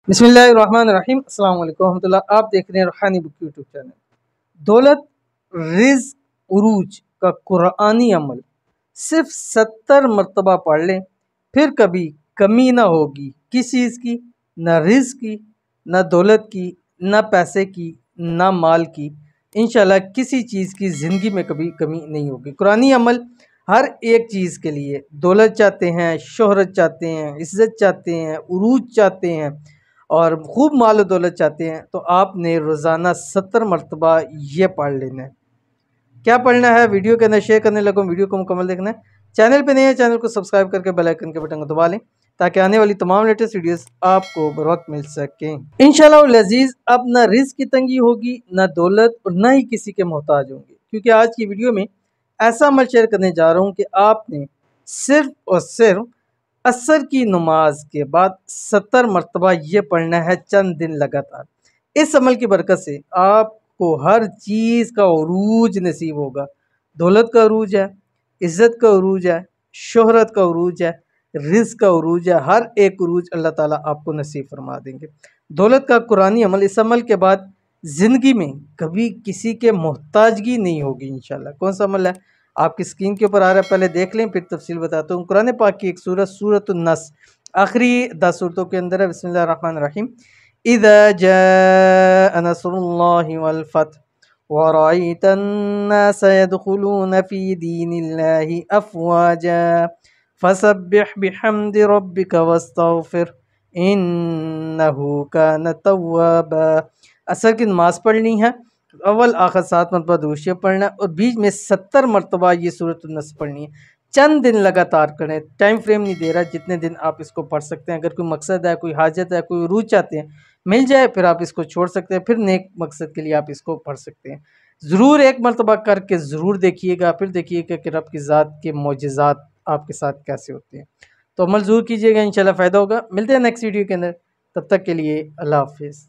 बिस्मिल्लाहिर्रहमानिर्रहीम अस्सलाम वालेकुम रहमतुल्लाह। आप देख रहे हैं रूहानी बुक यूट्यूब चैनल। दौलत, रिज़्क, उरूज का कुरानी अमल सिर्फ 70 मरतबा पढ़ लें, फिर कभी कमी ना होगी किस चीज़ की, ना रिज़्क की, ना दौलत की, ना पैसे की, ना माल की। इंशाल्लाह किसी चीज़ की ज़िंदगी में कभी कमी नहीं होगी। कुरानी अमल हर एक चीज़ के लिए, दौलत चाहते हैं, शोहरत चाहते हैं, इज़्ज़त चाहते हैं, उरूज चाहते हैं और खूब माल दौलत चाहते हैं, तो आपने रोज़ाना 70 मरतबा ये पढ़ लेना है। क्या पढ़ना है, वीडियो के अंदर शेयर करने लगूँ, वीडियो को मुकम्मल देखना है। चैनल पे नए हैं, चैनल को सब्सक्राइब करके बेल आइकन के बटन को दबा लें ताकि आने वाली तमाम लेटेस्ट वीडियोस आपको बर वक्त मिल सकें। इंशाल्लाह अज़ीज़, अब ना रिज़्क की तंगी होगी, ना दौलत और ना ही किसी के मोहताज होंगे, क्योंकि आज की वीडियो में ऐसा अमल शेयर करने जा रहा हूँ कि आपने सिर्फ और सिर्फ असर की नमाज के बाद 70 मरतबा ये पढ़ना है, चंद दिन लगातार। इस अमल की बरकत से आपको हर चीज़ का उरूज नसीब होगा। दौलत का उरूज है, इज़्ज़त का उरूज है, शोहरत का उरूज है, रिज़्क का उरूज है। हर एक उरूज अल्लाह ताला आपको नसीब फरमा देंगे। दौलत का कुरानी अमल, इस अमल के बाद ज़िंदगी में कभी किसी के मोहताजगी नहीं होगी इंशाल्लाह। कौन सा अमल है, आपकी स्क्रीन के ऊपर आ रहा है, पहले देख लें फिर तफसील बताता हूँ। कुरान पाक की एक सूरत, सूरतुन नस, आखिरी 10 सूरतों के अंदर है। बिस्मिल्लाहिर्रहमानिर्रहीम। इज़ा जाअ नस्रुल्लाहि वल फथ व रअयतन नास यदखुलून फी दीनिल्लाहि अफ़वाजा फसब्बिह बिहम्दि रब्बिका वस्तगफिर इन्नहु कान तव्वाबा। असर की नमाज पढ़नी है, अव्वल आखिर 7 मरतबा दुरूद शरीफ पढ़ना है और बीच में 70 मरतबा ये सूरतुन नस पढ़नी है। चंद दिन लगातार करें, टाइम फ्रेम नहीं दे रहा, जितने दिन आप इसको पढ़ सकते हैं। अगर कोई मकसद है, कोई हाजत है, कोई उरूज चाहते हैं, मिल जाए, फिर आप इसको छोड़ सकते हैं, फिर नेक मकसद के लिए आप इसको पढ़ सकते हैं। ज़रूर एक मरतबा करके ज़रूर देखिएगा, फिर देखिएगा कि रब की ज़ात के मोजज़ात आपके साथ कैसे होते हैं। तो अमल ज़रूर कीजिएगा, इंशाल्लाह फ़ायदा होगा। मिलते हैं नेक्स्ट वीडियो के अंदर, तब तक के लिए अल्लाह हाफ़िज़।